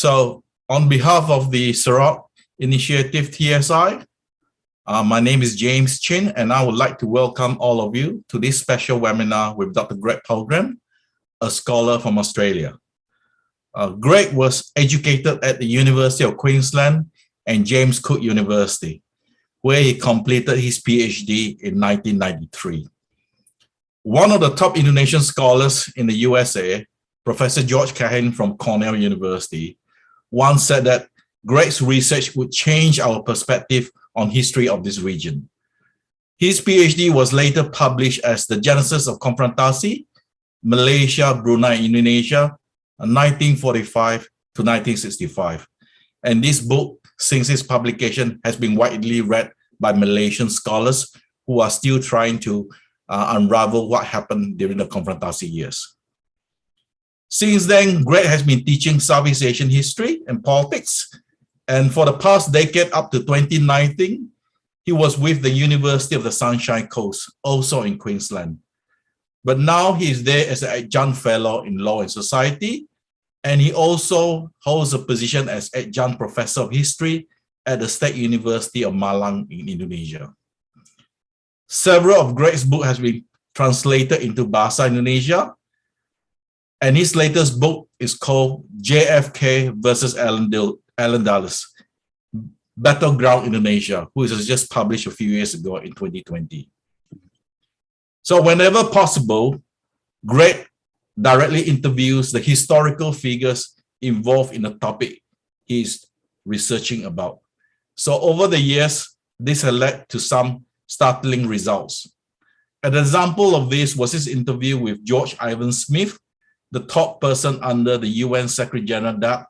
So on behalf of the Sarawak Initiative TSI, my name is James Chin, and I would like to welcome all of you to this special webinar with Dr. Greg Poulgrain, a scholar from Australia. Greg was educated at the University of Queensland and James Cook University, where he completed his PhD in 1993. One of the top Indonesian scholars in the USA, Professor George Cahin from Cornell University, once said that Greg's research would change our perspective on history of this region. His PhD was later published as The Genesis of Konfrontasi, Malaysia, Brunei, Indonesia, 1945 to 1965. And this book, since its publication, has been widely read by Malaysian scholars who are still trying to unravel what happened during the Konfrontasi years. Since then, Greg has been teaching Southeast Asian history and politics. And for the past decade up to 2019, he was with the University of the Sunshine Coast, also in Queensland. But now he is there as an adjunct fellow in law and society. And he also holds a position as adjunct professor of history at the State University of Malang in Indonesia. Several of Greg's books have been translated into Bahasa Indonesia. And his latest book is called JFK versus Allen Dulles, Battleground Indonesia, which was just published a few years ago in 2020. So whenever possible, Greg directly interviews the historical figures involved in the topic he's researching about. So over the years, this has led to some startling results. An example of this was his interview with George Ivan Smith, the top person under the UN Secretary General,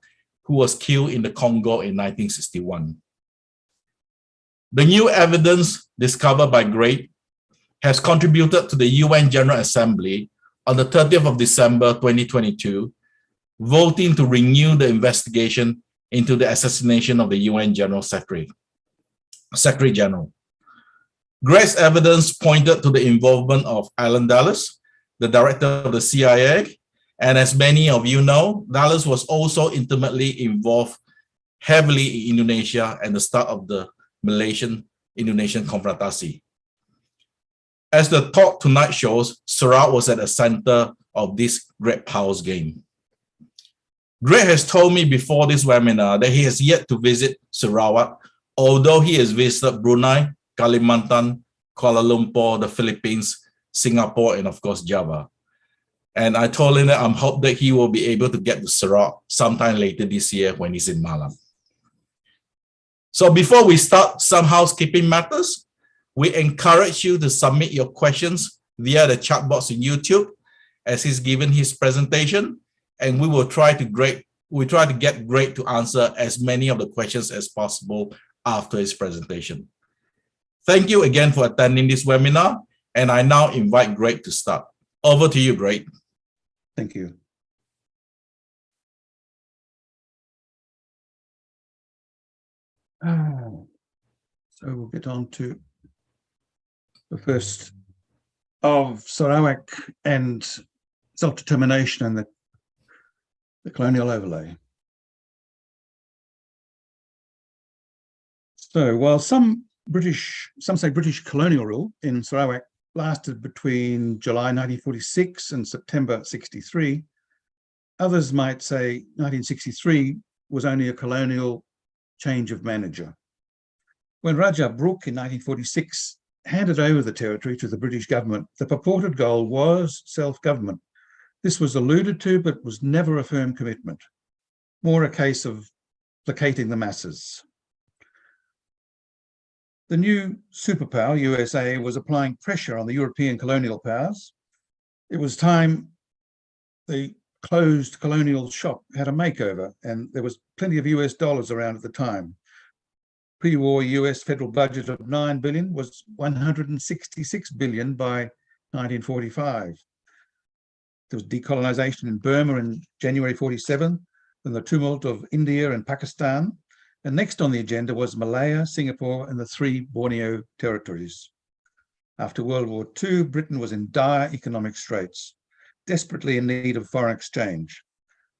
who was killed in the Congo in 1961. The new evidence discovered by Greg has contributed to the UN General Assembly on the 30th of December 2022, voting to renew the investigation into the assassination of the UN General Secretary General. Greg's evidence pointed to the involvement of Allen Dulles, the director of the CIA, and as many of you know, Dulles was also intimately involved heavily in Indonesia and the start of the Malaysian-Indonesian Confrontasi. As the talk tonight shows, Sarawak was at the center of this great powers game. Greg has told me before this webinar that he has yet to visit Sarawak, although he has visited Brunei, Kalimantan, Kuala Lumpur, the Philippines, Singapore, and of course, Java. And I told him that I'm hoping that he will be able to get to Sarawak sometime later this year when he's in Malang. So before we start some housekeeping matters, we encourage you to submit your questions via the chat box in YouTube as he's given his presentation, and we will try to get Greg to answer as many of the questions as possible after his presentation. Thank you again for attending this webinar, and I now invite Greg to start. Over to you, Greg. Thank you. So we'll get on to the first of Sarawak and self-determination and the colonial overlay. So while some say British colonial rule in Sarawak lasted between July 1946 and September 63, others might say 1963 was only a colonial change of manager. When Raja Brooke in 1946 handed over the territory to the British government, the purported goal was self-government. This was alluded to, but was never a firm commitment, more a case of placating the masses. The new superpower, USA, was applying pressure on the European colonial powers. It was time the closed colonial shop had a makeover, and there was plenty of US dollars around at the time. Pre-war US federal budget of $9 billion was $166 billion by 1945. There was decolonization in Burma in January 47, then the tumult of India and Pakistan. And next on the agenda was Malaya, Singapore, and the 3 Borneo territories. After World War II, Britain was in dire economic straits, desperately in need of foreign exchange.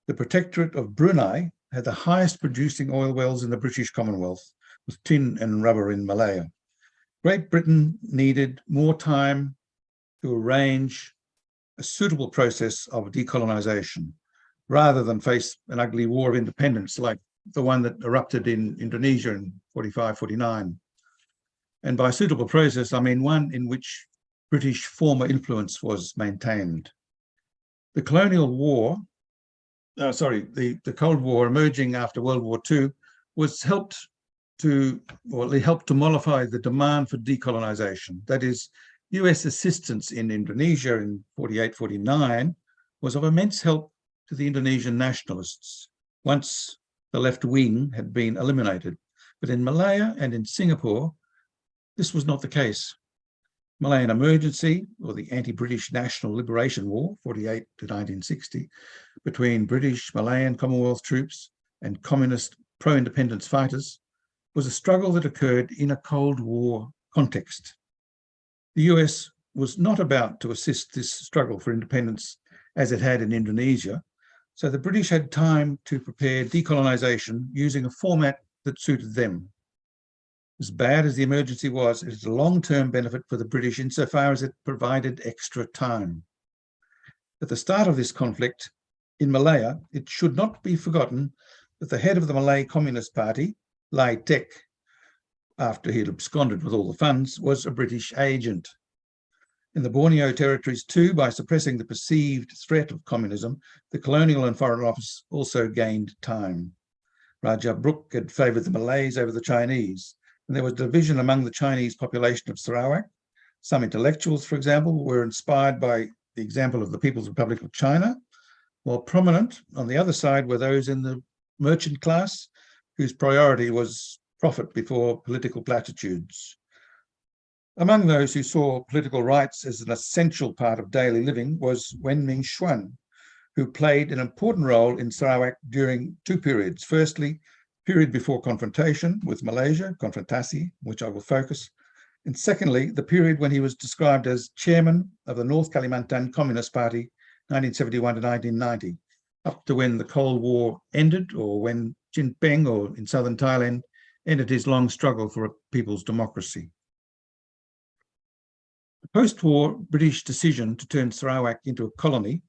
The Protectorate of Brunei had the highest producing oil wells in the British Commonwealth, with tin and rubber in Malaya. Great Britain needed more time to arrange a suitable process of decolonisation, rather than face an ugly war of independence like the one that erupted in Indonesia in 45, 49. And by suitable process, I mean one in which British former influence was maintained. The colonial war, the Cold War emerging after World War II helped to mollify the demand for decolonisation. That is, US assistance in Indonesia in 48, 49 was of immense help to the Indonesian nationalists once the left wing had been eliminated. But in Malaya and in Singapore, this was not the case. Malayan emergency, or the anti-British National Liberation War, 48 to 1960, between British, Malayan Commonwealth troops and communist pro-independence fighters, was a struggle that occurred in a Cold War context. The US was not about to assist this struggle for independence as it had in Indonesia, so the British had time to prepare decolonisation using a format that suited them. As bad as the emergency was, it is a long-term benefit for the British insofar as it provided extra time. At the start of this conflict in Malaya, it should not be forgotten that the head of the Malay Communist Party, Lai Tek, after he had absconded with all the funds, was a British agent. In the Borneo territories too, by suppressing the perceived threat of communism, the Colonial and Foreign Office also gained time. Raja Brooke had favoured the Malays over the Chinese, and there was division among the Chinese population of Sarawak. Some intellectuals, for example, were inspired by the example of the People's Republic of China, while prominent on the other side were those in the merchant class whose priority was profit before political platitudes. Among those who saw political rights as an essential part of daily living was 𝑳𝑰𝑽𝑬, who played an important role in Sarawak during two periods. Firstly, period before confrontation with Malaysia, Konfrontasi, which I will focus. And secondly, the period when he was described as chairman of the North Kalimantan Communist Party, 1971 to 1990, up to when the Cold War ended, or when Chin Peng, or in southern Thailand, ended his long struggle for a people's democracy. The post-war British decision to turn Sarawak into a colony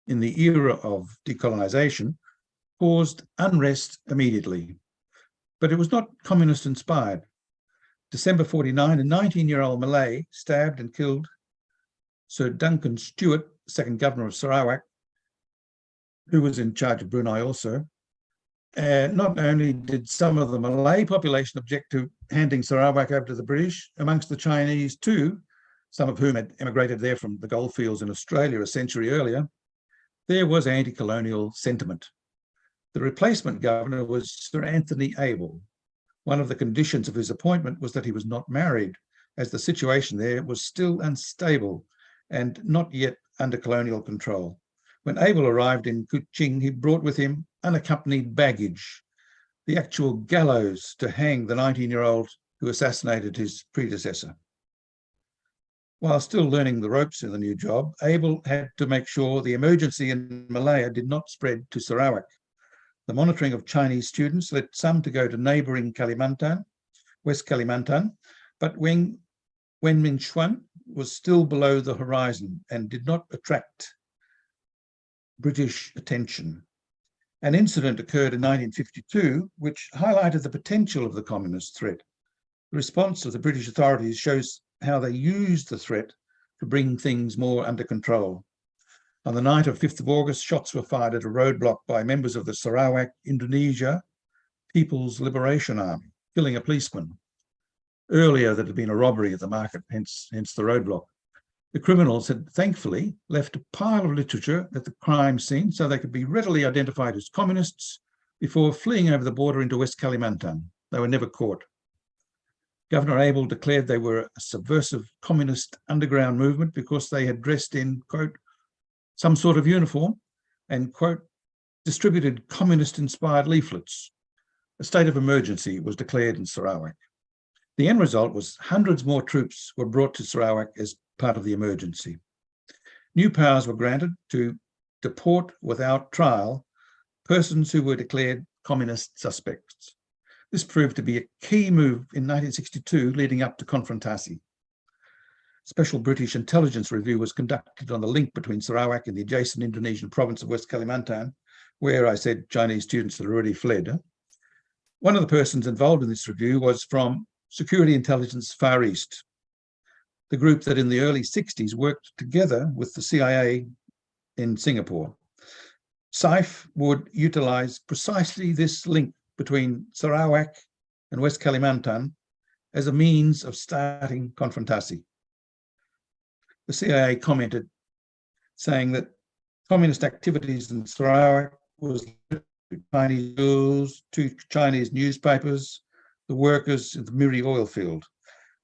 in the era of decolonisation caused unrest immediately. But it was not communist inspired. December 49, a 19-year-old Malay stabbed and killed Sir Duncan Stewart, second governor of Sarawak, who was in charge of Brunei also. Not only did some of the Malay population object to handing Sarawak over to the British, amongst the Chinese too, some of whom had emigrated there from the goldfields in Australia a century earlier, there was anti-colonial sentiment. The replacement governor was Sir Anthony Abel. One of the conditions of his appointment was that he was not married, as the situation there was still unstable and not yet under colonial control. When Abel arrived in Kuching, he brought with him unaccompanied baggage, the actual gallows to hang the 19-year-old who assassinated his predecessor. While still learning the ropes in the new job, Abel had to make sure the emergency in Malaya did not spread to Sarawak. The monitoring of Chinese students led some to go to neighbouring Kalimantan, West Kalimantan, but 𝑳𝑰𝑽𝑬 was still below the horizon and did not attract British attention. An incident occurred in 1952, which highlighted the potential of the communist threat. The response of the British authorities shows how they used the threat to bring things more under control. On the night of 5th of August, shots were fired at a roadblock by members of the Sarawak, Indonesia People's Liberation Army, killing a policeman. Earlier, there had been a robbery at the market, hence the roadblock. The criminals had thankfully left a pile of literature at the crime scene so they could be readily identified as communists before fleeing over the border into West Kalimantan. They were never caught. Governor Abel declared they were a subversive communist underground movement because they had dressed in, quote, some sort of uniform and, quote, distributed communist-inspired leaflets. A state of emergency was declared in Sarawak. The end result was hundreds more troops were brought to Sarawak as part of the emergency. New powers were granted to deport without trial persons who were declared communist suspects. This proved to be a key move in 1962, leading up to Konfrontasi. Special British intelligence review was conducted on the link between Sarawak and the adjacent Indonesian province of West Kalimantan, where I said Chinese students had already fled. One of the persons involved in this review was from Security Intelligence Far East, the group that in the early 60s worked together with the CIA in Singapore. SIFE would utilize precisely this link between Sarawak and West Kalimantan as a means of starting Konfrontasi. The CIA commented, saying that communist activities in Sarawak was Chinese schools, 2 Chinese newspapers, the workers in the Miri oil field.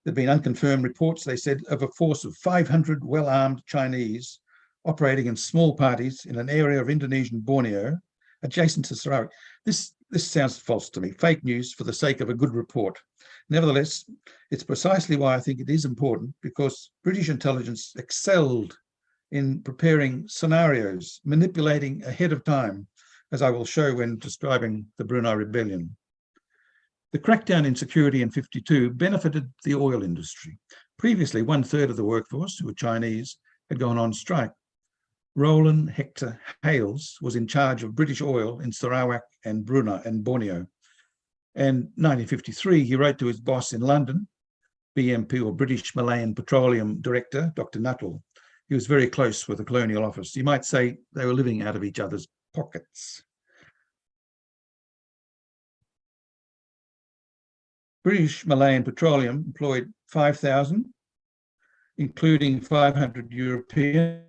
There had been unconfirmed reports, they said, of a force of 500 well-armed Chinese operating in small parties in an area of Indonesian Borneo adjacent to Sarawak. This sounds false to me, fake news for the sake of a good report. Nevertheless, it's precisely why I think it is important, because British intelligence excelled in preparing scenarios, manipulating ahead of time, as I will show when describing the Brunei Rebellion. The crackdown in security in 52 benefited the oil industry. Previously, 1/3 of the workforce, who were Chinese, had gone on strike. Roland Hector Hales was in charge of British oil in Sarawak and Brunei and Borneo. And 1953, he wrote to his boss in London, BMP or British Malayan Petroleum Director, Dr. Nuttall. He was very close with the Colonial Office. You might say they were living out of each other's pockets. British Malayan Petroleum employed 5,000, including 500 European.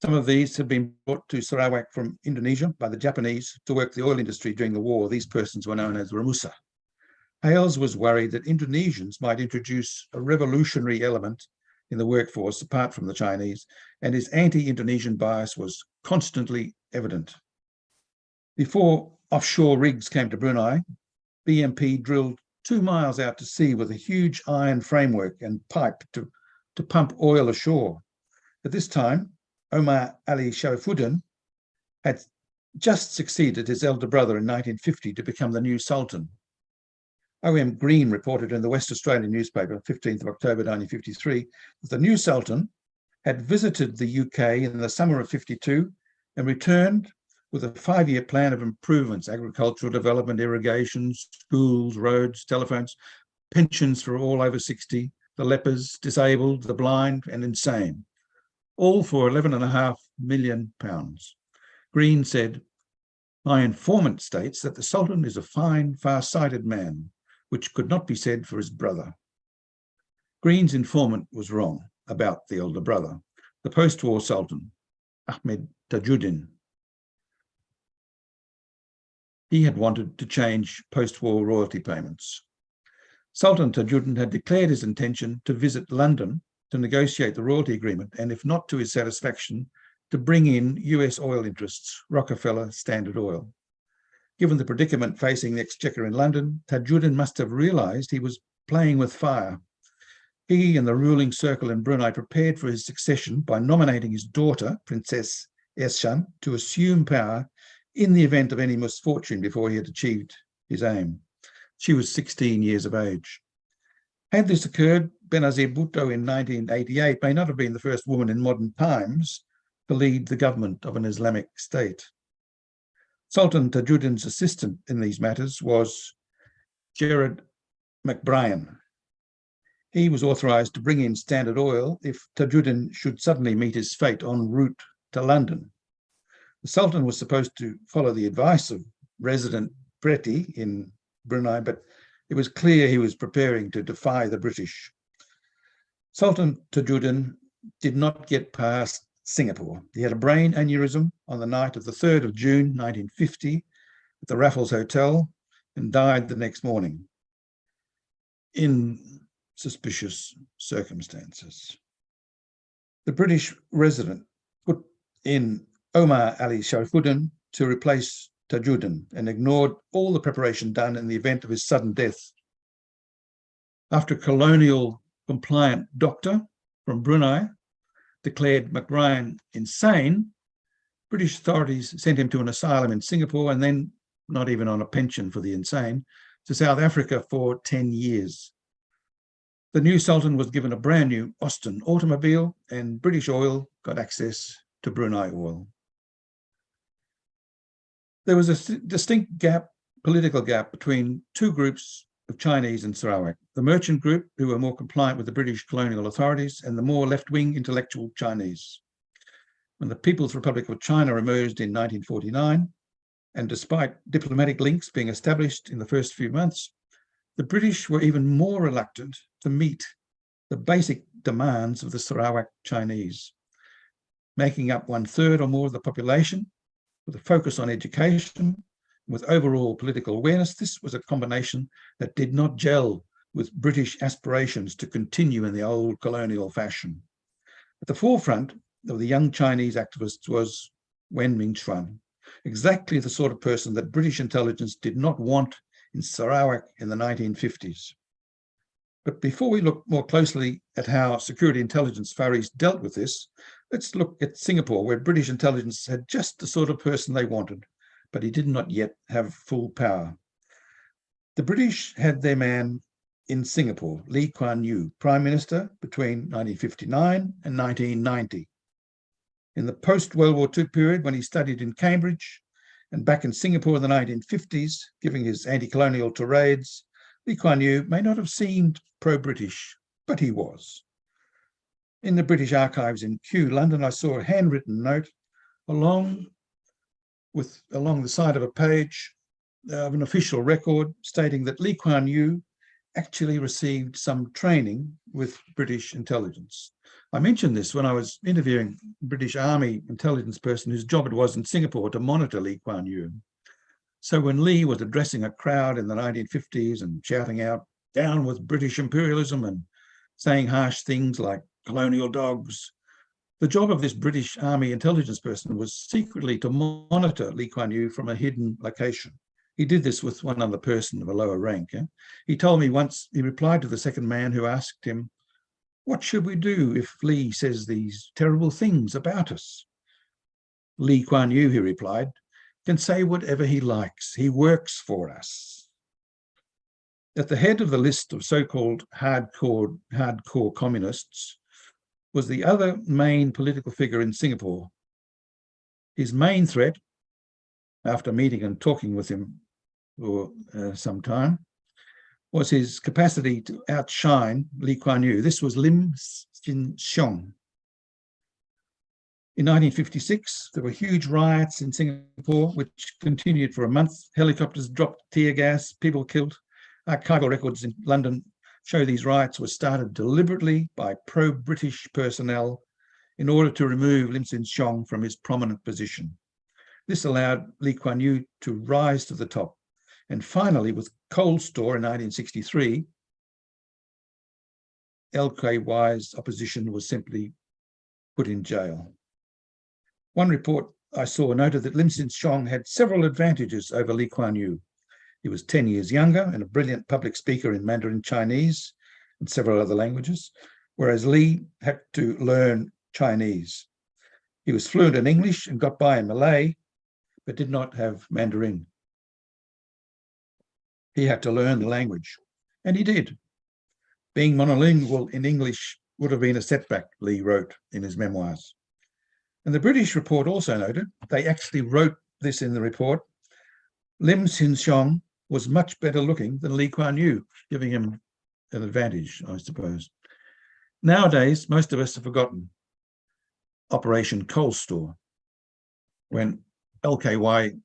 Some of these had been brought to Sarawak from Indonesia by the Japanese to work the oil industry during the war. These persons were known as Ramusa. Hales was worried that Indonesians might introduce a revolutionary element in the workforce apart from the Chinese, and his anti-Indonesian bias was constantly evident. Before offshore rigs came to Brunei, BMP drilled 2 miles out to sea with a huge iron framework and pipe to pump oil ashore. At this time, Omar Ali Sharifuddin had just succeeded his elder brother in 1950 to become the new Sultan. O.M. Green reported in the West Australian newspaper, 15th of October 1953, that the new Sultan had visited the UK in the summer of 52 and returned with a 5-year plan of improvements: agricultural development, irrigation, schools, roads, telephones, pensions for all over 60, the lepers, disabled, the blind and insane, all for £11.5 million. Green said, "My informant states that the Sultan is a fine, far-sighted man, which could not be said for his brother." Green's informant was wrong about the elder brother, the post-war Sultan, Ahmed Tajudin. He had wanted to change post-war royalty payments. Sultan Tajudin had declared his intention to visit London to negotiate the royalty agreement, and if not to his satisfaction, to bring in US oil interests, Rockefeller, Standard Oil. Given the predicament facing the Exchequer in London, Tajudin must have realised he was playing with fire. He and the ruling circle in Brunei prepared for his succession by nominating his daughter, Princess Eshan, to assume power in the event of any misfortune before he had achieved his aim. She was 16 years of age. Had this occurred, Benazir Bhutto in 1988 may not have been the first woman in modern times to lead the government of an Islamic state. Sultan Tajudin's assistant in these matters was Gerard McBrien. He was authorised to bring in Standard Oil if Tajudin should suddenly meet his fate en route to London. The Sultan was supposed to follow the advice of resident Preti in Brunei, but it was clear he was preparing to defy the British. Sultan Tajudin did not get past Singapore. He had a brain aneurysm on the night of the 3rd of June 1950 at the Raffles Hotel and died the next morning in suspicious circumstances. The British resident put in Omar Ali Sharifuddin to replace Tajudin and ignored all the preparation done in the event of his sudden death. After a colonial compliant doctor from Brunei declared McBrien insane, British authorities sent him to an asylum in Singapore and then not even on a pension for the insane, to South Africa for 10 years. The new Sultan was given a brand new Austin automobile, and British Oil got access to Brunei oil. There was a distinct gap, political gap, between two groups of Chinese in Sarawak: the merchant group, who were more compliant with the British colonial authorities, and the more left-wing intellectual Chinese. When the People's Republic of China emerged in 1949, and despite diplomatic links being established in the first few months, the British were even more reluctant to meet the basic demands of the Sarawak Chinese. Making up 1/3 or more of the population, with a focus on education, with overall political awareness, this was a combination that did not gel with British aspirations to continue in the old colonial fashion. At the forefront of the young Chinese activists was Wen Mingchuan, exactly the sort of person that British intelligence did not want in Sarawak in the 1950s. But before we look more closely at how security intelligence Far East dealt with this, let's look at Singapore, where British intelligence had just the sort of person they wanted, but he did not yet have full power. The British had their man in Singapore, Lee Kuan Yew, Prime Minister between 1959 and 1990. In the post-World War II period, when he studied in Cambridge and back in Singapore in the 1950s, giving his anti-colonial tirades, Lee Kuan Yew may not have seemed pro-British, but he was. In the British archives in Kew, London, I saw a handwritten note along the side of a page of an official record stating that Lee Kuan Yew actually received some training with British intelligence. I mentioned this when I was interviewing a British Army intelligence person whose job it was in Singapore to monitor Lee Kuan Yew. So when Lee was addressing a crowd in the 1950s and shouting out, "Down with British imperialism," and saying harsh things like colonial dogs, the job of this British Army intelligence person was secretly to monitor Lee Kuan Yew from a hidden location. He did this with one other person of a lower rank. He told me once he replied to the second man who asked him, "What should we do if Lee says these terrible things about us?" Lee Kuan Yew, he replied, can say whatever he likes. He works for us. At the head of the list of so-called hardcore communists was the other main political figure in Singapore. His main threat, after meeting and talking with him for some time, was his capacity to outshine Lee Kuan Yew. This was Lim Sin Siong. In 1956, there were huge riots in Singapore, which continued for a month. Helicopters dropped tear gas, people killed. Archival records in London show these riots were started deliberately by pro-British personnel in order to remove Lim Sin Siong from his prominent position. This allowed Lee Kuan Yew to rise to the top. And finally, with Coal Store in 1963, LKY's opposition was simply put in jail. One report I saw noted that Lim Sin Siong had several advantages over Lee Kuan Yew. He was 10 years younger and a brilliant public speaker in Mandarin Chinese and several other languages, whereas Lee had to learn Chinese. He was fluent in English and got by in Malay, but did not have Mandarin. He had to learn the language, and he did. Being monolingual in English would have been a setback, Lee wrote in his memoirs. And the British report also noted, they actually wrote this in the report, Lim Sin Siong was much better looking than Lee Kuan Yew, giving him an advantage, I suppose. Nowadays, most of us have forgotten Operation Coal Store, when LKY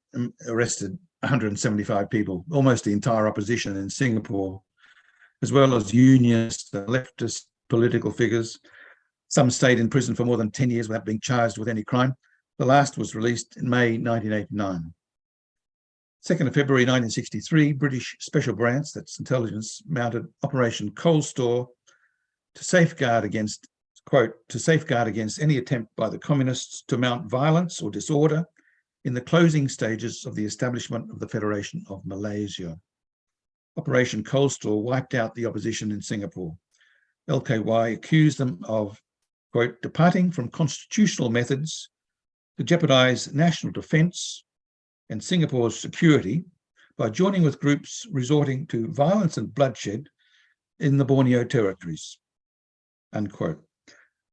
arrested 175 people, almost the entire opposition in Singapore, as well as unionists and leftist political figures. Some stayed in prison for more than 10 years without being charged with any crime. The last was released in May 1989. 2nd of February 1963, British Special Branch, that's intelligence, mounted Operation Coal Store to safeguard against, quote, to safeguard against any attempt by the communists to mount violence or disorder in the closing stages of the establishment of the Federation of Malaysia. Operation Coal Store wiped out the opposition in Singapore. LKY accused them of, quote, departing from constitutional methods to jeopardize national defense and Singapore's security by joining with groups resorting to violence and bloodshed in the Borneo territories, unquote.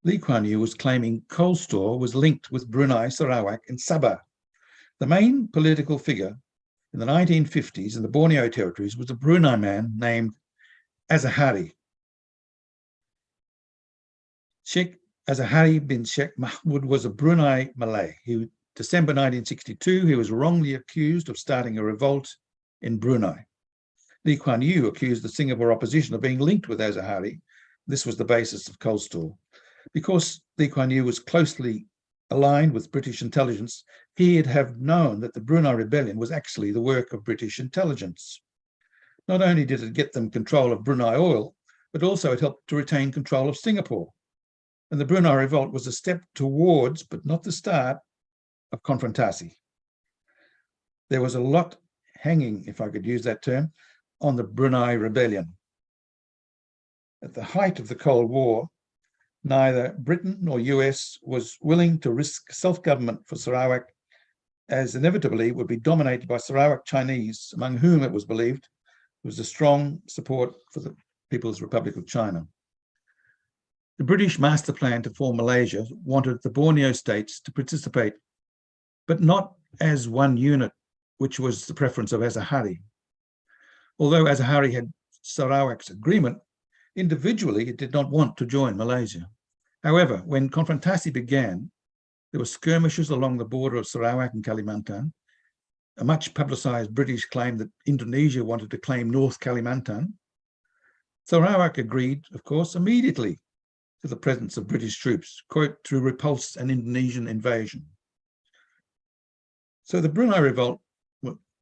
Lee Kuan Yew was claiming coal store was linked with Brunei, Sarawak, and Sabah. The main political figure in the 1950s in the Borneo territories was a Brunei man named Azahari. Sheikh Azahari bin Sheikh Mahmud was a Brunei Malay. December 1962, he was wrongly accused of starting a revolt in Brunei. Lee Kuan Yew accused the Singapore opposition of being linked with Azahari. This was the basis of coal store. Because Lee Kuan Yew was closely aligned with British intelligence, he'd have known that the Brunei rebellion was actually the work of British intelligence. Not only did it get them control of Brunei oil, but also it helped to retain control of Singapore. And the Brunei revolt was a step towards, but not the start, of Konfrontasi. There was a lot hanging, if I could use that term, on the Brunei rebellion. At the height of the Cold War, neither Britain nor US was willing to risk self-government for Sarawak, as inevitably would be dominated by Sarawak Chinese, among whom it was believed was a strong support for the People's Republic of China. The British master plan to form Malaysia wanted the Borneo states to participate, but not as one unit, which was the preference of Azahari. Although Azahari had Sarawak's agreement, individually it did not want to join Malaysia. However, when Konfrontasi began, there were skirmishes along the border of Sarawak and Kalimantan. A much publicised British claim that Indonesia wanted to claim North Kalimantan. Sarawak agreed, of course, immediately to the presence of British troops, quote, to repulse an Indonesian invasion. So the Brunei revolt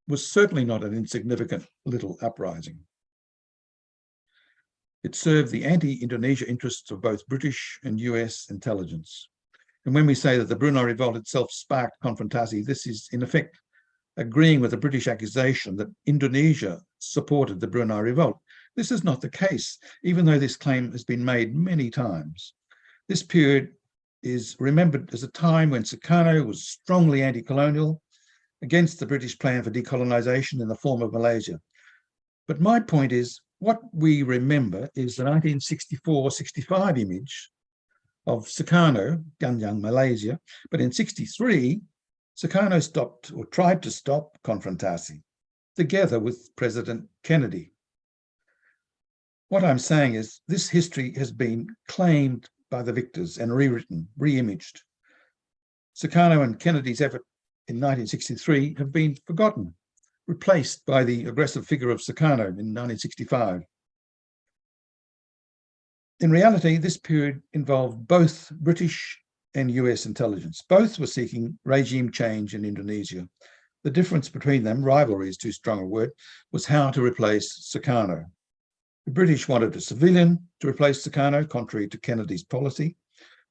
was certainly not an insignificant little uprising. It served the anti-Indonesia interests of both British and US intelligence. And when we say that the Brunei revolt itself sparked Konfrontasi, this is in effect agreeing with the British accusation that Indonesia supported the Brunei revolt. This is not the case, even though this claim has been made many times. This period is remembered as a time when Sukarno was strongly anti-colonial against the British plan for decolonisation in the form of Malaysia. But my point is, what we remember is the 1964-65 image of Sukarno, Ganyang, Malaysia, but in 63, Sukarno stopped or tried to stop Konfrontasi, together with President Kennedy. What I'm saying is this history has been claimed by the victors and rewritten, re-imaged. Sukarno and Kennedy's effort in 1963 have been forgotten, replaced by the aggressive figure of Sukarno in 1965. In reality, this period involved both British and US intelligence. Both were seeking regime change in Indonesia. The difference between them, rivalry is too strong a word, was how to replace Sukarno. The British wanted a civilian to replace Sukarno, contrary to Kennedy's policy,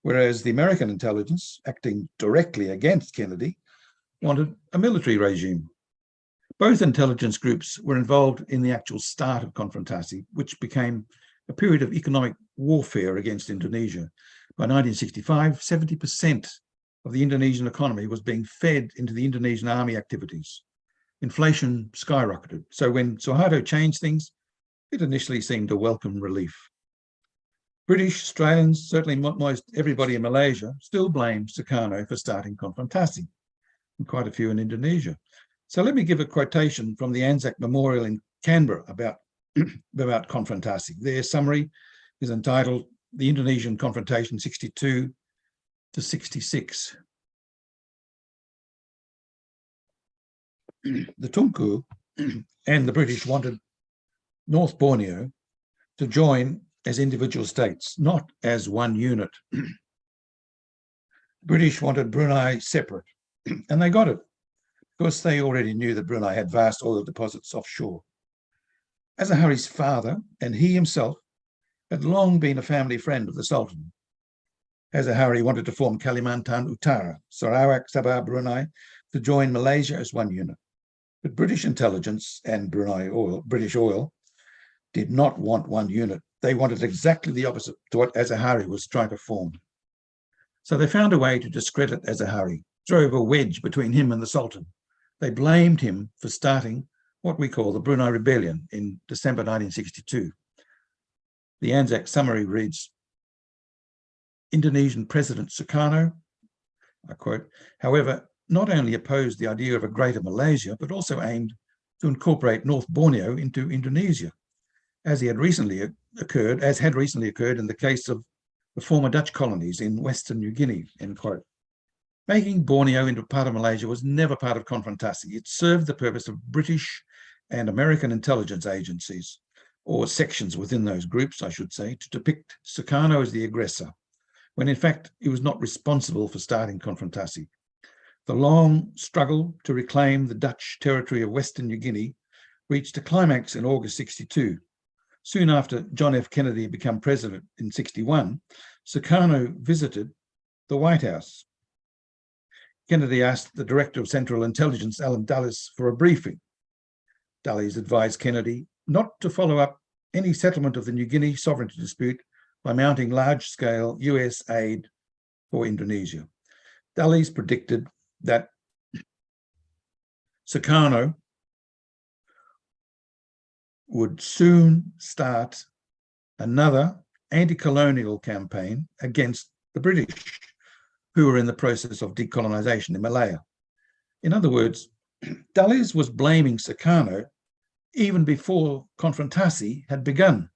whereas the American intelligence, acting directly against Kennedy, wanted a military regime. Both intelligence groups were involved in the actual start of Konfrontasi, which became a period of economic warfare against Indonesia. By 1965, 70% of the Indonesian economy was being fed into the Indonesian army activities. Inflation skyrocketed. So when Suharto changed things, it initially seemed a welcome relief. British, Australians, certainly most everybody in Malaysia, still blame Sukarno for starting Konfrontasi, and quite a few in Indonesia. So let me give a quotation from the Anzac Memorial in Canberra about Konfrontasi. Their summary is entitled The Indonesian Confrontation 62 to 66. The Tunku and the British wanted North Borneo to join as individual states, not as one unit. The British wanted Brunei separate, and they got it, because they already knew that Brunei had vast oil deposits offshore. Azahari's father, and he himself, had long been a family friend of the Sultan. Azahari wanted to form Kalimantan Utara, Sarawak, Sabah, Brunei, to join Malaysia as one unit. But British intelligence and British oil, did not want one unit. They wanted exactly the opposite to what Azahari was trying to form. So they found a way to discredit Azahari, drove a wedge between him and the Sultan. They blamed him for starting what we call the Brunei Rebellion in December 1962. The Anzac summary reads, Indonesian President Sukarno, I quote, however, not only opposed the idea of a greater Malaysia, but also aimed to incorporate North Borneo into Indonesia, as had recently occurred in the case of the former Dutch colonies in Western New Guinea, end quote. Making Borneo into part of Malaysia was never part of Konfrontasi. It served the purpose of British and American intelligence agencies, or sections within those groups, I should say, to depict Sukarno as the aggressor, when in fact he was not responsible for starting Konfrontasi. The long struggle to reclaim the Dutch territory of Western New Guinea reached a climax in August 62. Soon after John F. Kennedy became president in 61, Sukarno visited the White House. Kennedy asked the Director of Central Intelligence, Alan Dulles, for a briefing. Dulles advised Kennedy not to follow up any settlement of the New Guinea sovereignty dispute by mounting large-scale US aid for Indonesia. Dulles predicted that Sukarno would soon start another anti-colonial campaign against the British, who were in the process of decolonisation in Malaya. In other words, Dulles was blaming Sukarno even before Konfrontasi had begun.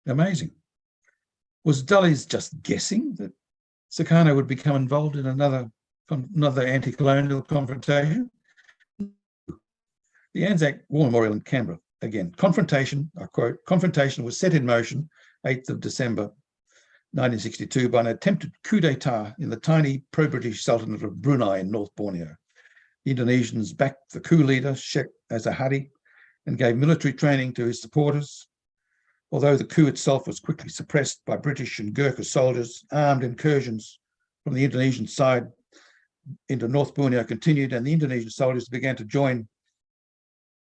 Amazing. Was Dulles just guessing that Sukarno would become involved in another anti-colonial confrontation? The Anzac War Memorial in Canberra, again, confrontation, I quote, confrontation was set in motion 8th of December 1962 by an attempted coup d'etat in the tiny pro-British Sultanate of Brunei in North Borneo. The Indonesians backed the coup leader, Sheikh Azahari, and gave military training to his supporters. Although the coup itself was quickly suppressed by British and Gurkha soldiers, armed incursions from the Indonesian side into North Borneo continued, and the Indonesian soldiers began to join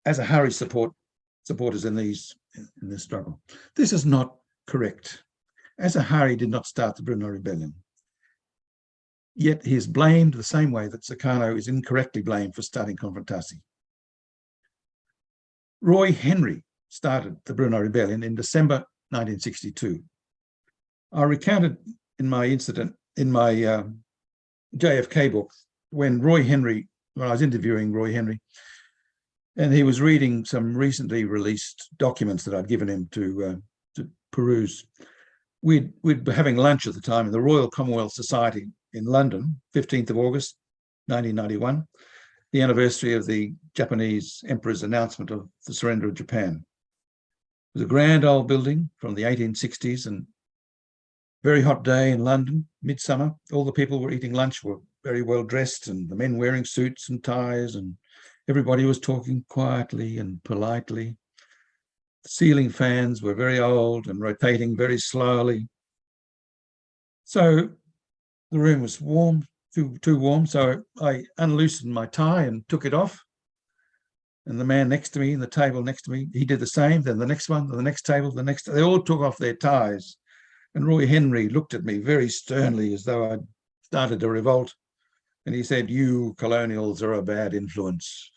Azahari supporters in this struggle. This is not correct. Azahari did not start the Brunei Rebellion. Yet he is blamed the same way that Sukarno is incorrectly blamed for starting Konfrontasi. Roy Henry started the Brunei Rebellion in December 1962. I recounted in my JFK book when I was interviewing Roy Henry, and he was reading some recently released documents that I'd given him to peruse. We'd be having lunch at the time in the Royal Commonwealth Society in London, 15th of August, 1991, the anniversary of the Japanese Emperor's announcement of the surrender of Japan. It was a grand old building from the 1860s, and very hot day in London, midsummer. All the people were eating lunch were very well dressed, and the men wearing suits and ties, and everybody was talking quietly and politely. The ceiling fans were very old and rotating very slowly. So the room was warm, too warm, so I unloosened my tie and took it off. And the man next to me, in the table next to me, he did the same. Then the next one, the next table, they all took off their ties. And Roy Henry looked at me very sternly as though I'd started a revolt. And he said, "You colonials are a bad influence."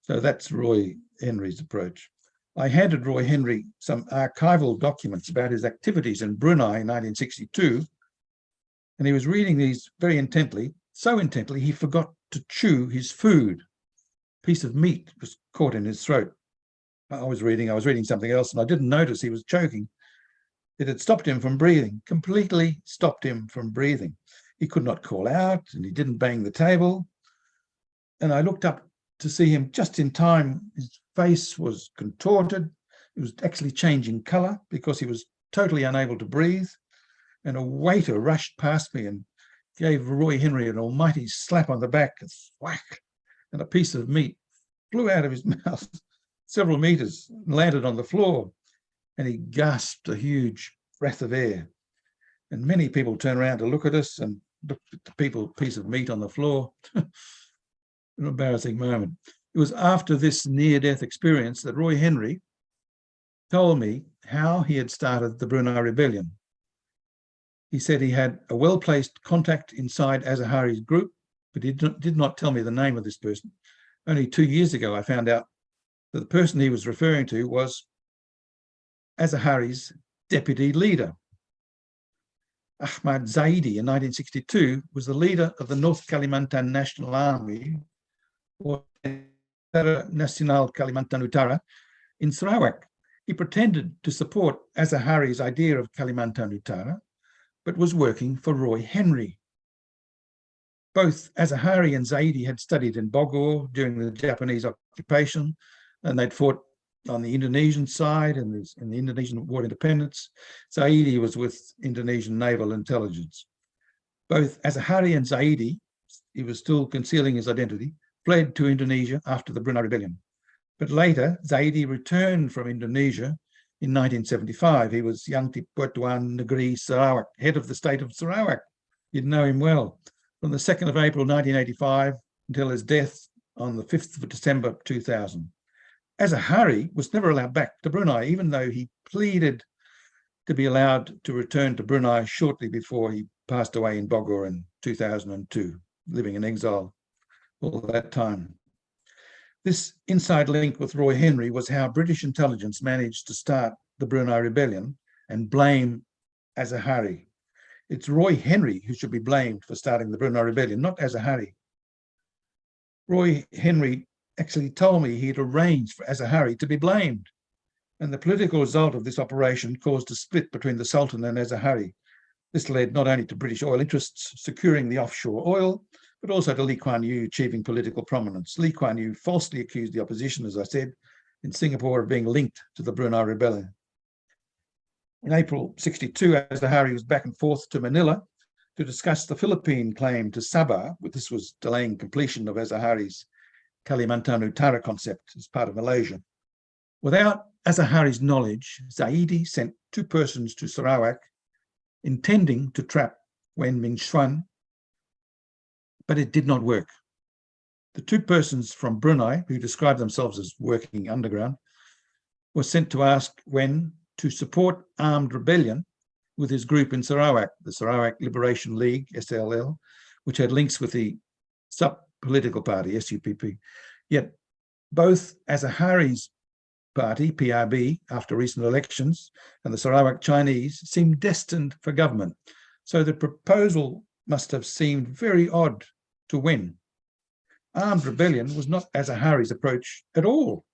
So that's Roy Henry's approach. I handed Roy Henry some archival documents about his activities in Brunei in 1962. And he was reading these very intently, so intently he forgot to chew his food. A piece of meat was caught in his throat. I was reading something else, and I didn't notice he was choking. It had stopped him from breathing, completely stopped him from breathing. He could not call out, and he didn't bang the table. And I looked up to see him just in time. His face was contorted. It was actually changing color because he was totally unable to breathe. And a waiter rushed past me and gave Roy Henry an almighty slap on the back, and whack, and a piece of meat flew out of his mouth several meters and landed on the floor. And he gasped a huge breath of air. And many people turned around to look at us and looked at the piece of meat on the floor. An embarrassing moment. It was after this near-death experience that Roy Henry told me how he had started the Brunei Rebellion. He said he had a well-placed contact inside Azahari's group but he did not tell me the name of this person. Only 2 years ago, I found out that the person he was referring to was Azahari's deputy leader. Ahmad Zaidi in 1962 was the leader of the North Kalimantan National Army, or Nasional Kalimantan Utara, in Sarawak. He pretended to support Azahari's idea of Kalimantan Utara, but was working for Roy Henry. Both Azahari and Zaidi had studied in Bogor during the Japanese occupation, and they'd fought on the Indonesian side in the Indonesian War of Independence. Zaidi was with Indonesian Naval Intelligence. Both Azahari and Zaidi, he was still concealing his identity, fled to Indonesia after the Brunei Rebellion. But later, Zaidi returned from Indonesia in 1975. He was Yang di-Pertuan Negeri Sarawak, head of the state of Sarawak. You'd know him well. From the 2nd of April 1985 until his death on the 5th of December 2000. Azahari was never allowed back to Brunei, even though he pleaded to be allowed to return to Brunei shortly before he passed away in Bogor in 2002, living in exile all that time. This inside link with Roy Henry was how British intelligence managed to start the Brunei Rebellion and blame Azahari. It's Roy Henry who should be blamed for starting the Brunei Rebellion, not Azahari. Roy Henry actually told me he'd arranged for Azahari to be blamed. And the political result of this operation caused a split between the Sultan and Azahari. This led not only to British oil interests securing the offshore oil, but also to Lee Kuan Yew achieving political prominence. Lee Kuan Yew falsely accused the opposition, as I said, in Singapore of being linked to the Brunei Rebellion. In April 1962, Azahari was back and forth to Manila to discuss the Philippine claim to Sabah, but this was delaying completion of Azahari's Kalimantan Utara concept as part of Malaysia. Without Azahari's knowledge, Zaidi sent 2 persons to Sarawak intending to trap Wen Ming-Xuan, but it did not work. The 2 persons from Brunei, who described themselves as working underground, were sent to ask Wen to support armed rebellion with his group in Sarawak, the Sarawak Liberation League, SLL, which had links with the SUP political party, SUPP. Yet both Azahari's party, PRB, after recent elections, and the Sarawak Chinese seemed destined for government. So the proposal must have seemed very odd to Wen. Armed rebellion was not Azahari's approach at all,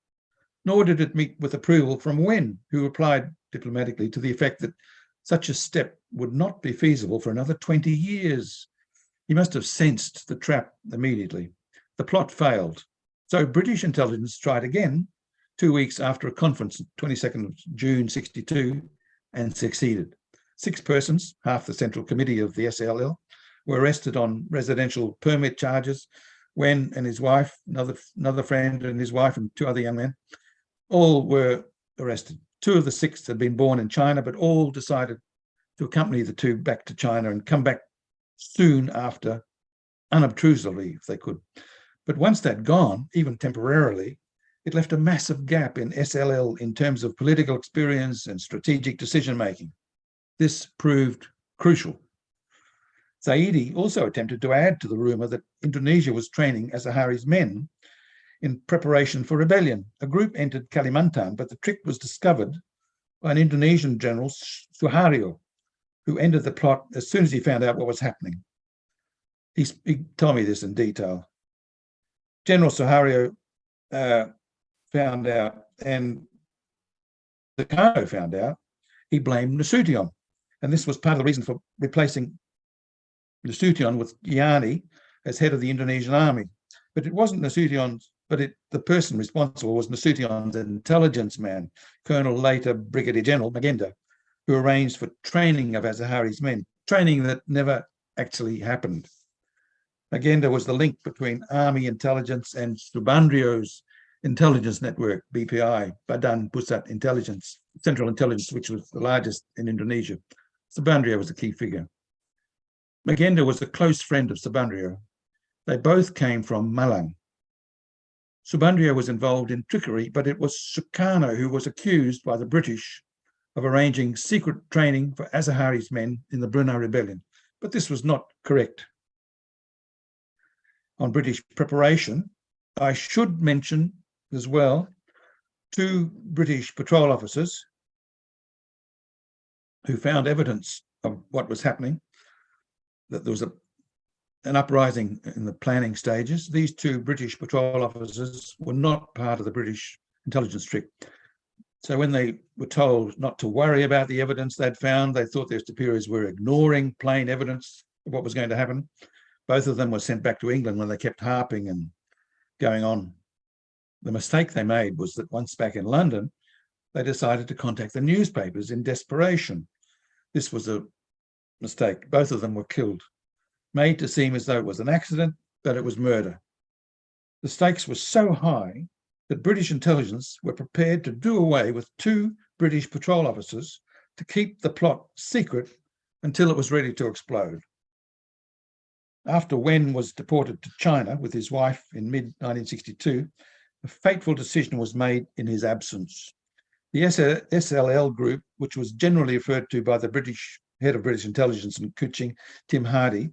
nor did it meet with approval from Wen, who replied diplomatically to the effect that such a step would not be feasible for another 20 years. He must have sensed the trap immediately. The plot failed. So British intelligence tried again 2 weeks after a conference, 22nd of June 1962, and succeeded. 6 persons, half the Central Committee of the SLL, were arrested on residential permit charges. Wen and his wife, another friend and his wife and 2 other young men, all were arrested. 2 of the 6 had been born in China, but all decided to accompany the 2 back to China and come back soon after, unobtrusively if they could. But once they'd gone, even temporarily, it left a massive gap in SLL in terms of political experience and strategic decision-making. This proved crucial. Zaidi also attempted to add to the rumor that Indonesia was training Azahari's men in preparation for rebellion. A group entered Kalimantan, but the trick was discovered by an Indonesian general, Suharyo, who ended the plot as soon as he found out what was happening. He told me this in detail. General Suharyo found out, and Sukarno found out, he blamed Nasution. And this was part of the reason for replacing Nasution with Giani as head of the Indonesian army. But it wasn't Nasution's, but the person responsible was Nasution's intelligence man, Colonel, later Brigadier General Magenda, who arranged for training of Azahari's men, training that never actually happened. Magenda was the link between army intelligence and Subandrio's intelligence network, BPI, Badan Pusat Intelligence, Central Intelligence, which was the largest in Indonesia. Subandrio was a key figure. Magenda was a close friend of Subandrio. They both came from Malang. Subandrio was involved in trickery, but it was Sukarno who was accused by the British of arranging secret training for Azahari's men in the Brunei Rebellion. But this was not correct. on British preparation, I should mention as well 2 British patrol officers who found evidence of what was happening, that there was an uprising in the planning stages. These 2 British patrol officers were not part of the British intelligence trick. So when they were told not to worry about the evidence they'd found, they thought their superiors were ignoring plain evidence of what was going to happen. Both of them were sent back to England when they kept harping and going on. The mistake they made was that once back in London, they decided to contact the newspapers in desperation. This was a mistake. Both of them were killed, made to seem as though it was an accident, but it was murder. The stakes were so high that British intelligence were prepared to do away with 2 British patrol officers to keep the plot secret until it was ready to explode. After Wen was deported to China with his wife in mid-1962, a fateful decision was made in his absence. The SLL group, which was generally referred to by the British head of British intelligence in Kuching, Tim Hardy,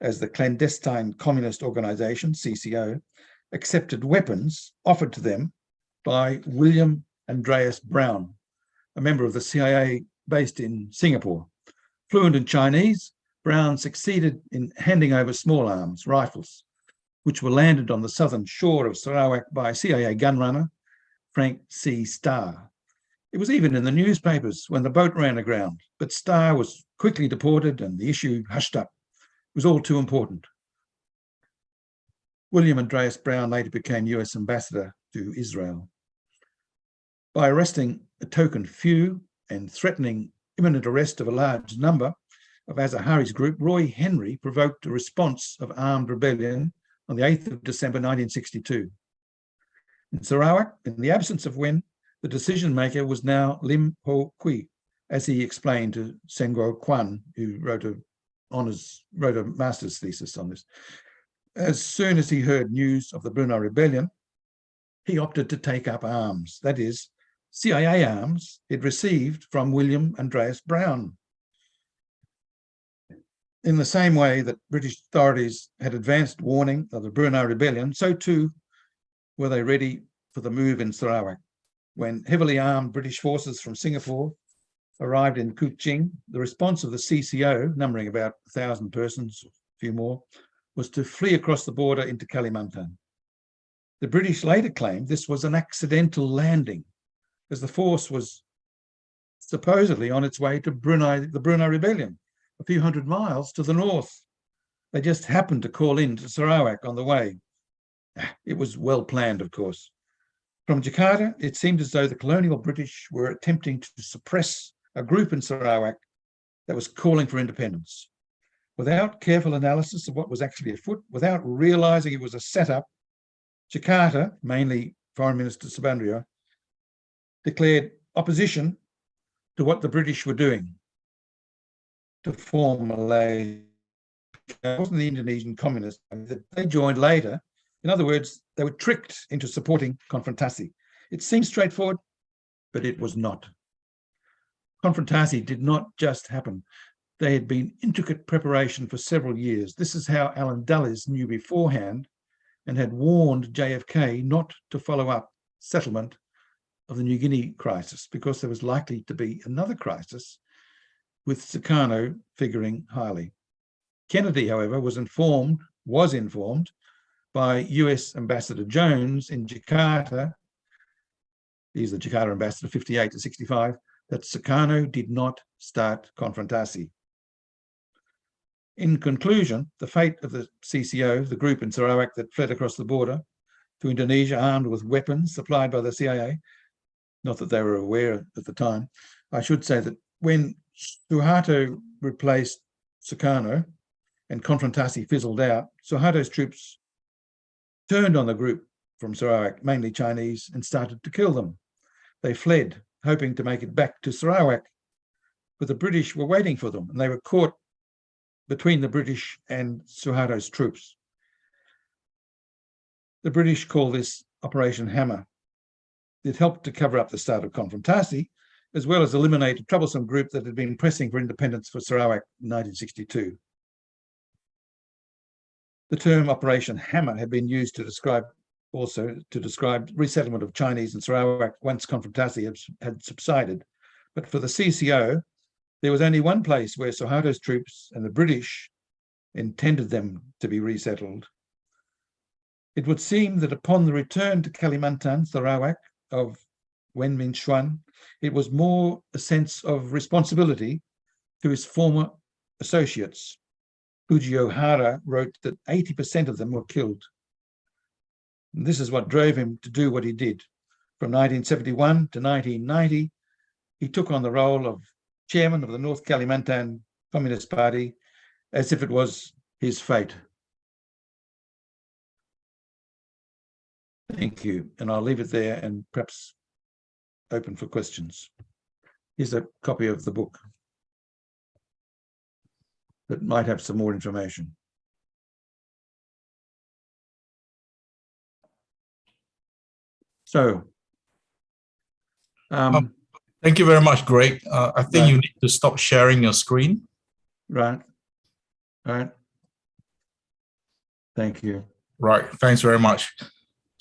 as the Clandestine Communist Organisation, CCO, accepted weapons offered to them by William Andreas Brown, a member of the CIA based in Singapore. Fluent in Chinese, Brown succeeded in handing over small arms, rifles, which were landed on the southern shore of Sarawak by CIA gunrunner Frank C. Starr. It was even in the newspapers when the boat ran aground, but Starr was quickly deported and the issue hushed up. It was all too important. William Andreas Brown later became US ambassador to Israel. By arresting a token few and threatening imminent arrest of a large number of Azahari's group, Roy Henry provoked a response of armed rebellion on the 8th of December 1962. In Sarawak, in the absence of Wen, the decision maker was now Lim Ho Kui, as he explained to Senguo Kwan, who wrote a master's thesis on this. As soon as he heard news of the Brunei rebellion, he opted to take up arms, that is, CIA arms he'd received from William Andreas Brown. In the same way that British authorities had advanced warning of the Brunei rebellion, so too were they ready for the move in Sarawak. When heavily armed British forces from Singapore arrived in Kuching, the response of the CCO, numbering about 1,000 persons, a few more, was to flee across the border into Kalimantan. The British later claimed this was an accidental landing, as the force was supposedly on its way to the Brunei rebellion, a few hundred miles to the north. They just happened to call in to Sarawak on the way. It was well planned, of course. From Jakarta, it seemed as though the colonial British were attempting to suppress a group in Sarawak that was calling for independence. Without careful analysis of what was actually afoot, without realizing it was a setup, Jakarta, mainly Foreign Minister Subandrio, declared opposition to what the British were doing to form Malaysia. It wasn't the Indonesian communists that they joined later. In other words, they were tricked into supporting Konfrontasi. It seems straightforward, but it was not. Konfrontasi did not just happen. They had been intricate preparation for several years. This is how Alan Dulles knew beforehand and had warned JFK not to follow up settlement of the New Guinea crisis, because there was likely to be another crisis with Sukarno figuring highly. Kennedy, however, was informed by US Ambassador Jones in Jakarta, he's the Jakarta ambassador 58 to 65, that Sukarno did not start Konfrontasi. In conclusion, the fate of the CCO, the group in Sarawak that fled across the border to Indonesia armed with weapons supplied by the CIA, not that they were aware at the time, I should say that when Suharto replaced Sukarno and Konfrontasi fizzled out, Suharto's troops turned on the group from Sarawak, mainly Chinese, and started to kill them. They fled, hoping to make it back to Sarawak, but the British were waiting for them, and they were caught between the British and Suharto's troops. The British call this Operation Hammer. It helped to cover up the start of Konfrontasi, as well as eliminate a troublesome group that had been pressing for independence for Sarawak in 1962. The term Operation Hammer had been used to describe resettlement of Chinese in Sarawak once Konfrontasi had subsided. But for the CCO, there was only one place where Suharto's troops and the British intended them to be resettled. It would seem that upon the return to Kalimantan, Sarawak, of Wen Min Xuan, it was more a sense of responsibility to his former associates. Ujio Hara wrote that 80% of them were killed. And this is what drove him to do what he did. From 1971 to 1990, he took on the role of chairman of the North Kalimantan Communist Party as if it was his fate. Thank you. And I'll leave it there and perhaps open for questions. Here's a copy of the book that might have some more information. So, thank you very much, Greg. I think you need to stop sharing your screen. Right. Thank you. Right. Thanks very much.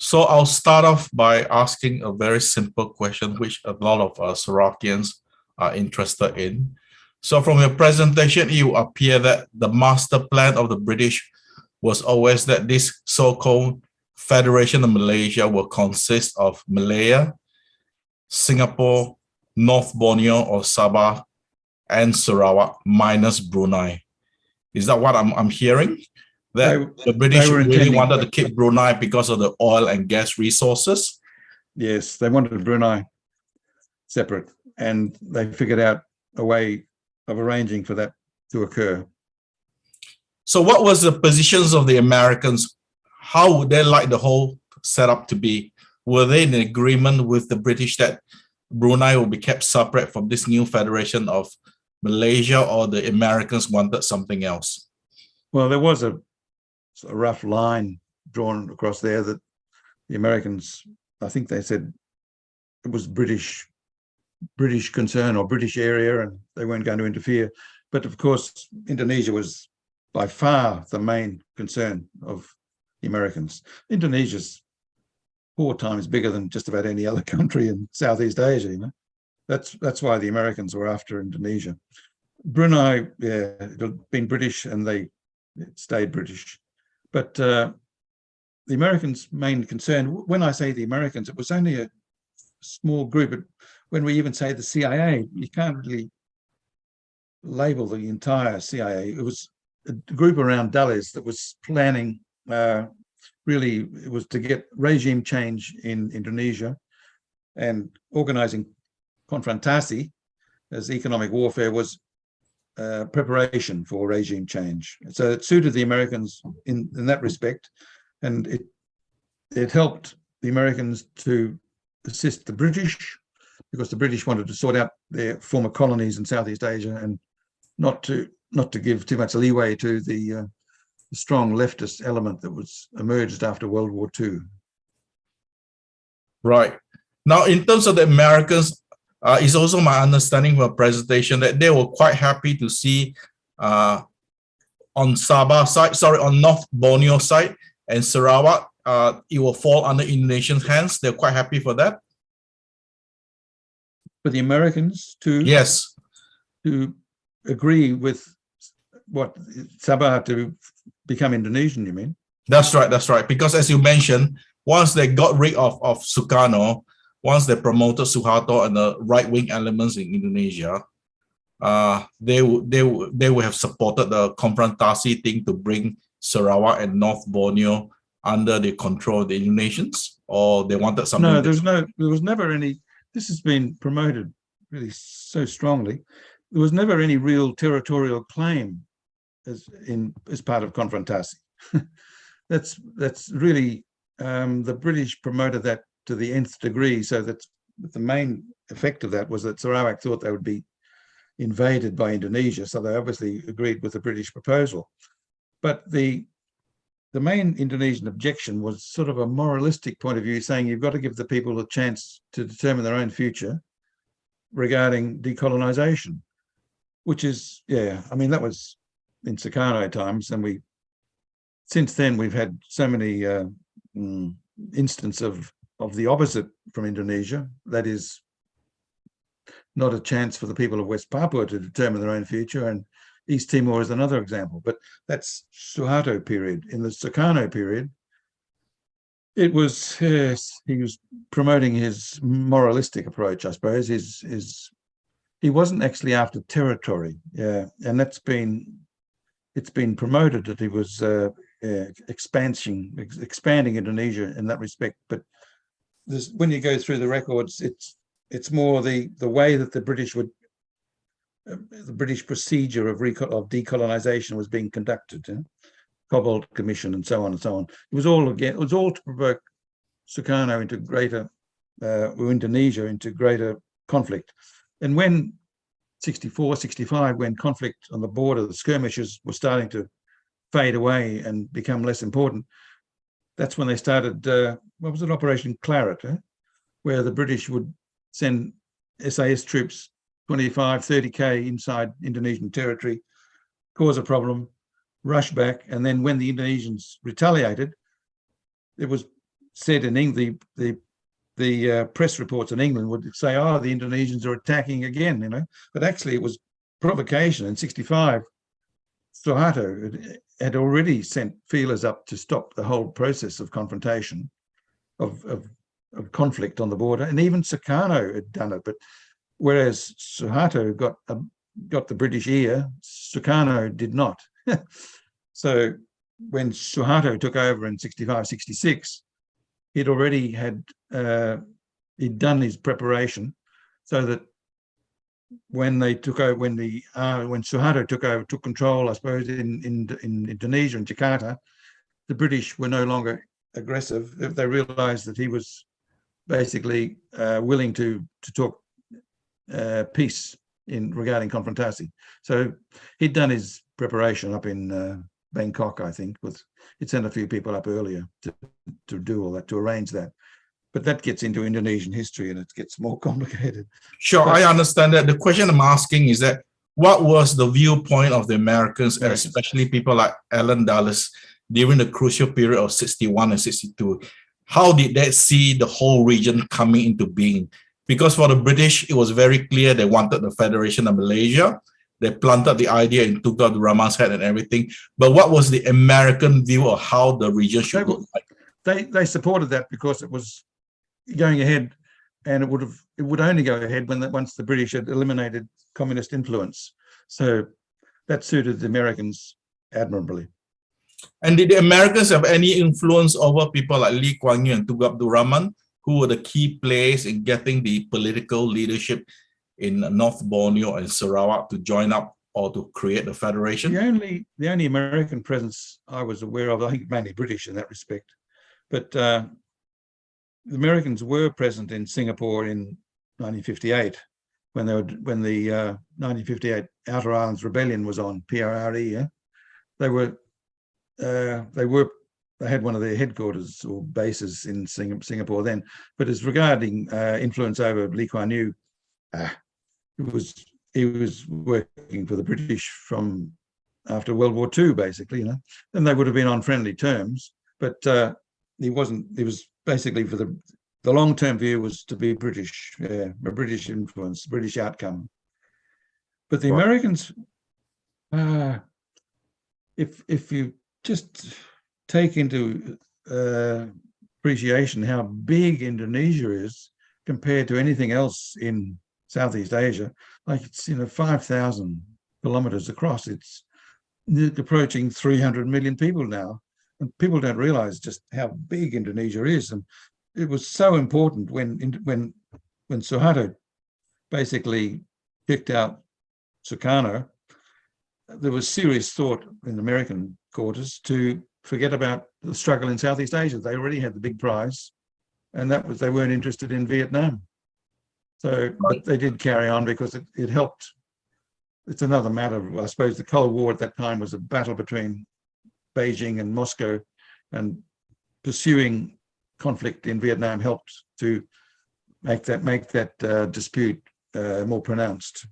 So I'll start off by asking a very simple question, which a lot of Sarawakians are interested in. So from your presentation, you appear that the master plan of the British was always that this so-called Federation of Malaysia will consist of Malaya, Singapore, North Borneo or Sabah, and Sarawak minus Brunei. Is that what I'm hearing? That the British really wanted to keep Brunei because of the oil and gas resources? Yes, they wanted Brunei separate, and they figured out a way of arranging for that to occur. So what was the positions of the Americans? How would they like the whole setup to be? Were they in agreement with the British that Brunei will be kept separate from this new federation of Malaysia, or the Americans wanted something else? Well, there was a rough line drawn across there that the Americans, I think they said it was British concern or British area, and they weren't going to interfere. But of course, Indonesia was by far the main concern of the Americans. Indonesia's 4 times bigger than just about any other country in Southeast Asia, you know. That's why the Americans were after Indonesia. Brunei, yeah, it had been British and it stayed British. But the Americans' main concern, when I say the Americans, it was only a small group. When we even say the CIA, you can't really label the entire CIA. It was a group around Dulles that was planning, really, it was to get regime change in Indonesia and organizing Konfrontasi as economic warfare was preparation for regime change. So it suited the Americans in that respect, and it helped the Americans to assist the British, because the British wanted to sort out their former colonies in Southeast Asia and not to give too much leeway to the strong leftist element that was emerged after World War II. Right. Now, in terms of the Americans, it's also my understanding from a presentation that they were quite happy to see on Sabah side, on North Borneo side and Sarawak, it will fall under Indonesian hands. They're quite happy for that. For the Americans to agree with what, Sabah to become Indonesian, you mean? That's right. Because as you mentioned, once they got rid of Sukarno, once they promoted Suharto and the right-wing elements in Indonesia, they would have supported the Konfrontasi thing to bring Sarawak and North Borneo under the control of the Indonesians, or they wanted something. No, there was never any. This has been promoted really so strongly. There was never any real territorial claim as part of Konfrontasi. that's really the British promoted that to the nth degree, so that the main effect of that was that Sarawak thought they would be invaded by Indonesia, so they obviously agreed with the British proposal. But the main Indonesian objection was sort of a moralistic point of view, saying you've got to give the people a chance to determine their own future regarding decolonization, which is, yeah, I mean, that was in Sukarno times, and we since then, we've had so many instances of the opposite from Indonesia. That is not a chance for the people of West Papua to determine their own future. And East Timor is another example. But that's Suharto period. In the Sukarno period, it was he was promoting his moralistic approach, I suppose. He wasn't actually after territory, and it's been promoted that he was expanding Indonesia in that respect. But when you go through the records, it's more the way that the British would the British procedure of decolonization was being conducted. Cobalt Commission and so on and so on. It was all to provoke Sukarno into greater, or Indonesia into greater conflict. And when 64, 65, when conflict on the border, the skirmishes were starting to fade away and become less important, that's when they started, what was it, Operation Claret, where the British would send SAS troops 25, 30K inside Indonesian territory, cause a problem, rush back, and then when the Indonesians retaliated, it was said in England, the press reports in England would say, "Oh, the Indonesians are attacking again," But actually, it was provocation. In '65, Suharto had already sent feelers up to stop the whole process of confrontation, of conflict on the border, and even Sukarno had done it. But whereas Suharto got the British ear, Sukarno did not. So when Suharto took over in 65, 66, he'd already he'd done his preparation so that when they took over, when Suharto took control, I suppose, in Indonesia and Jakarta, the British were no longer aggressive. They realized that he was basically willing to talk peace regarding Konfrontasi. So he'd done his preparation up in Bangkok, I think. He'd sent a few people up earlier to do all that, to arrange that. But that gets into Indonesian history and it gets more complicated. Sure, I understand that. The question I'm asking is that what was the viewpoint of the Americans, especially people like Allen Dulles, during the crucial period of 61 and 62? How did they see the whole region coming into being? Because for the British, it was very clear they wanted the Federation of Malaysia. They planted the idea and took out the Rahman's head and everything. But what was the American view of how the region should look like? They supported that because it was going ahead, and it would only go ahead once the British had eliminated communist influence. So that suited the Americans admirably. And did the Americans have any influence over people like Lee Kuan Yew and Tunku Abdul Rahman, who were the key players in getting the political leadership in North Borneo and Sarawak to join up or to create the federation? The only American presence I was aware of, I think mainly British in that respect, but the Americans were present in Singapore in 1958 when the 1958 Outer Islands Rebellion was on, PRRE. Yeah? They had one of their headquarters or bases in Singapore then. But as regarding influence over Lee Kuan Yew, he was working for the British from after World War II, basically, and they would have been on friendly terms. But he wasn't. He was basically, for the long-term view was to be British, a British influence, British outcome. But the Americans, if you just take into appreciation how big Indonesia is compared to anything else in Southeast Asia, like it's 5,000 kilometers across. It's approaching 300 million people now, and people don't realize just how big Indonesia is. And it was so important when Suharto basically kicked out Sukarno, there was serious thought in American quarters to forget about the struggle in Southeast Asia. They already had the big prize, and they weren't interested in Vietnam. So, but they did carry on because it helped. It's another matter. I suppose the Cold War at that time was a battle between Beijing and Moscow, and pursuing conflict in Vietnam helped to make that dispute more pronounced.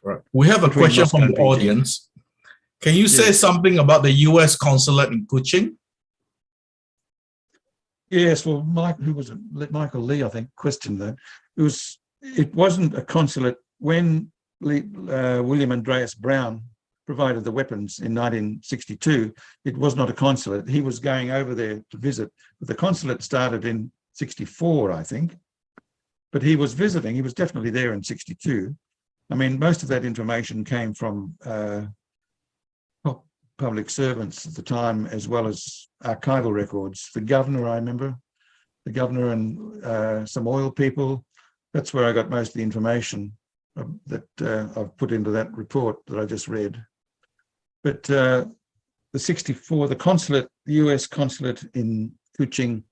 Right. We have a question from the audience. Can you say something about the US consulate in Kuching? Yes, well, who was it? Michael Lee, I think, questioned that. It wasn't a consulate when William Andreas Brown provided the weapons in 1962. It was not a consulate. He was going over there to visit, but the consulate started in 64, I think. But he was visiting. He was definitely there in 62. I mean, most of that information came from public servants at the time, as well as archival records. The governor, I remember, the governor and some oil people. That's where I got most of the information that I've put into that report that I just read. But the 64, the consulate, the US consulate in Kuching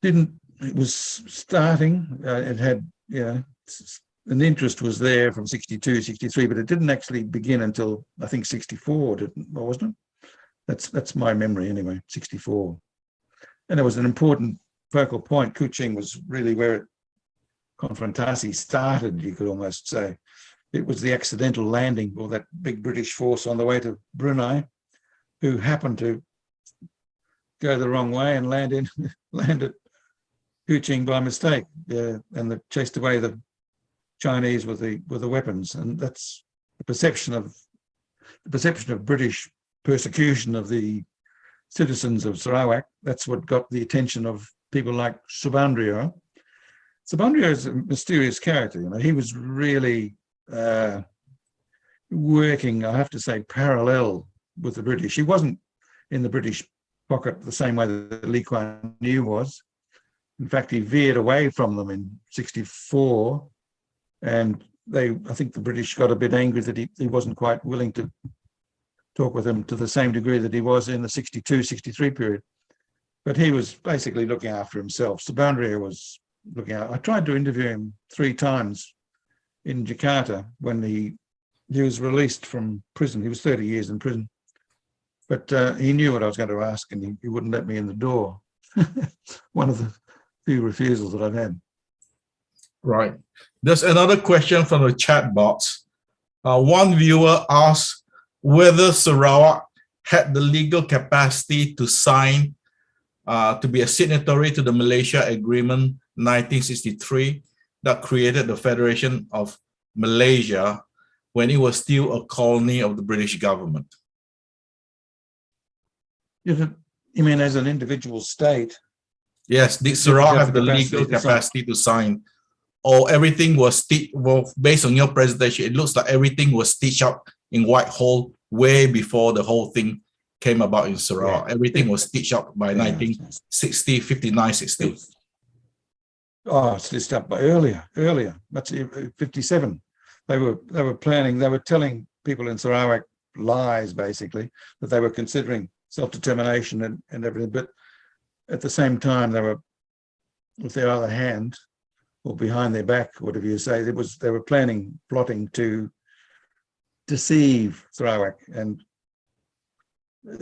it was starting, it had, an interest was there from 62, 63, but it didn't actually begin until, I think, 64, wasn't it? That's my memory anyway, 64. And it was an important focal point. Kuching was really where Konfrontasi started, you could almost say. It was the accidental landing of that big British force on the way to Brunei, who happened to go the wrong way and land at Kuching by mistake, and they chased away the Chinese with the weapons. And that's the perception of British persecution of the citizens of Sarawak. That's what got the attention of people like Subandrio. Subandrio is a mysterious character. He was really working, I have to say, parallel with the British. He wasn't in the British pocket the same way that Lee Kuan Yew was. In fact, he veered away from them in 64, and I think the British got a bit angry that he wasn't quite willing to talk with them to the same degree that he was in the 62, 63 period. But he was basically looking after himself. Subandrio was looking out. I tried to interview him 3 times in Jakarta when he was released from prison. He was 30 years in prison. But he knew what I was going to ask, and he wouldn't let me in the door. One of the few refusals that I've had. Right. There's another question from the chat box. One viewer asked whether Sarawak had the legal capacity to sign, to be a signatory to the Malaysia Agreement 1963 that created the Federation of Malaysia when it was still a colony of the British government. You mean as an individual state? Yes, did Sarawak have the legal capacity to sign? Or everything was based on your presentation, it looks like everything was stitched up in Whitehall way before the whole thing came about in Sarawak. Everything was stitched up by 1960, 59, 60. Oh, it's stitched up by earlier. That's 57. They were planning, they were telling people in Sarawak lies, basically, that they were considering self-determination and everything. But at the same time, they were, with their other hand, or behind their back, whatever you say, they were plotting to deceive Sarawak. And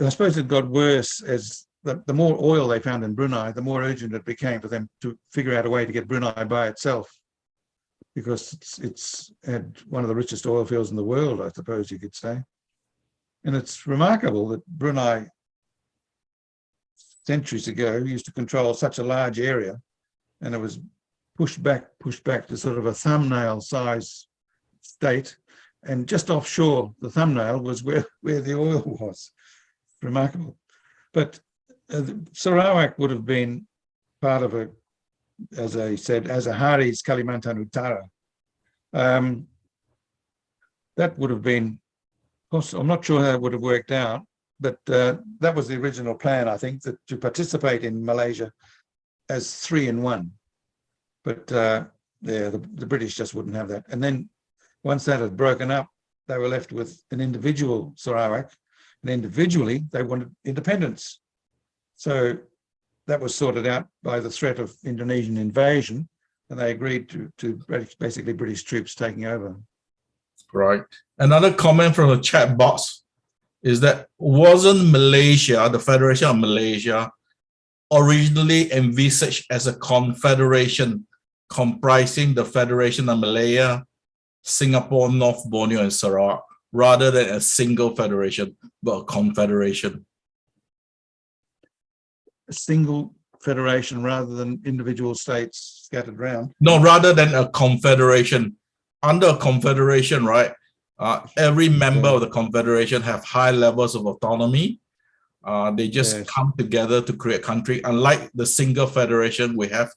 I suppose it got worse as the more oil they found in Brunei, the more urgent it became for them to figure out a way to get Brunei by itself, because it's had one of the richest oil fields in the world, I suppose you could say. And it's remarkable that Brunei, centuries ago, used to control such a large area, and it was pushed back to sort of a thumbnail size state, and just offshore the thumbnail was where the oil was. Remarkable. But Sarawak would have been part of a, as I said, as a Haris Kalimantan Utara. That would have been possible. I'm not sure how it would have worked out, but that was the original plan, I think, that to participate in Malaysia as 3 in 1. But the British just wouldn't have that. And then once that had broken up, they were left with an individual Sarawak, and individually they wanted independence. So that was sorted out by the threat of Indonesian invasion, and they agreed to basically British troops taking over. Right. Another comment from the chat box is that wasn't Malaysia, the Federation of Malaysia, originally envisaged as a confederation comprising the Federation of Malaya, Singapore, North Borneo, and Sarawak? rather than a single federation, but a confederation. A single federation rather than individual states scattered around. No, rather than a confederation. Under a confederation, right? Every member of the confederation have high levels of autonomy. They just come together to create a country, unlike the single federation we have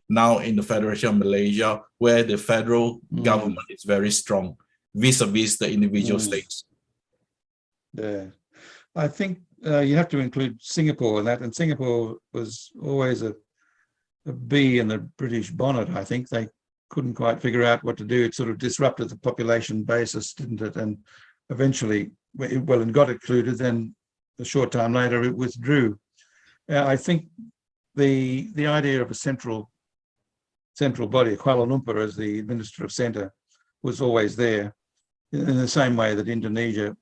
now in the Federation of Malaysia, where the federal government is very strong vis-a-vis the individual states. Yeah, I think you have to include Singapore in that, and Singapore was always a bee in the British bonnet. I think they couldn't quite figure out what to do. It sort of disrupted the population basis, didn't it? And eventually, well, and got included, then a short time later it withdrew. I think the idea of a central body, Kuala Lumpur as the administrative centre, was always there, in the same way that Indonesia,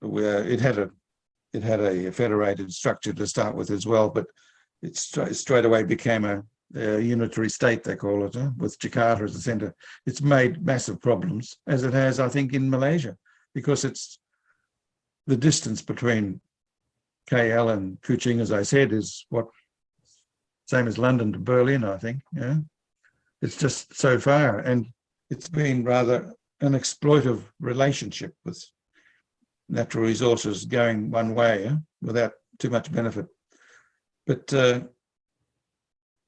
where it had a federated structure to start with as well, but it straight away became a unitary state, they call it, with Jakarta as the centre. It's made massive problems, as it has, I think, in Malaysia, because it's the distance between KL and Kuching, as I said, is same as London to Berlin, I think. Yeah, it's just so far, and it's been rather an exploitive relationship with natural resources going one way without too much benefit. But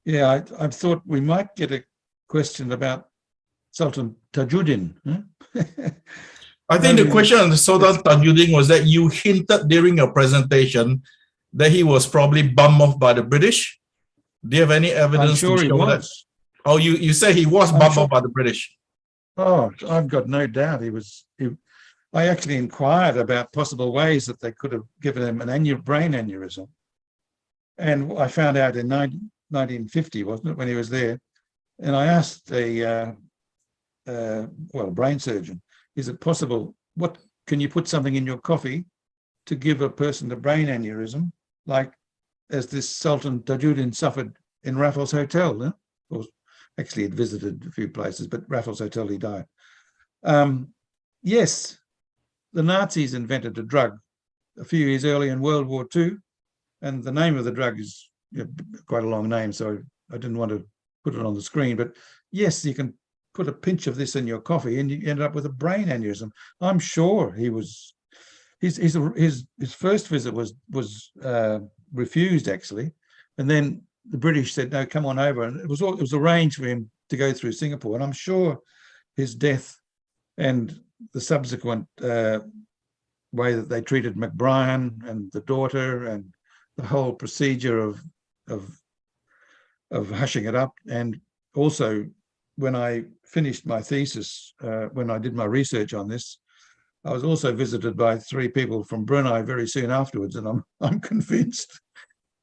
yeah, I thought we might get a question about Sultan Tajudin. I think the question on the Sultan Tajudin was that you hinted during your presentation that he was probably bummed off by the British. Do you have any evidence to show that? Oh, you say he was bummed off by the British. Oh, I've got no doubt I actually inquired about possible ways that they could have given him an brain aneurysm. And I found out in 1950, wasn't it, when he was there? And I asked a brain surgeon, is it possible, can you put something in your coffee to give a person a brain aneurysm, like as this Sultan Tajudin suffered in Raffles Hotel? Or actually had visited a few places, but Raffles Hotel he died. Yes, the Nazis invented a drug a few years earlier in World War II, and the name of the drug is quite a long name, so I didn't want to put it on the screen. But yes, you can put a pinch of this in your coffee and you end up with a brain aneurysm. I'm sure he was, his first visit was refused, actually, and then the British said, no, come on over, and it was arranged for him to go through Singapore. And I'm sure his death and the subsequent way that they treated McBrien and the daughter and the whole procedure of hushing it up. And also, when I finished my thesis, when I did my research on this, I was also visited by 3 people from Brunei very soon afterwards, and I'm convinced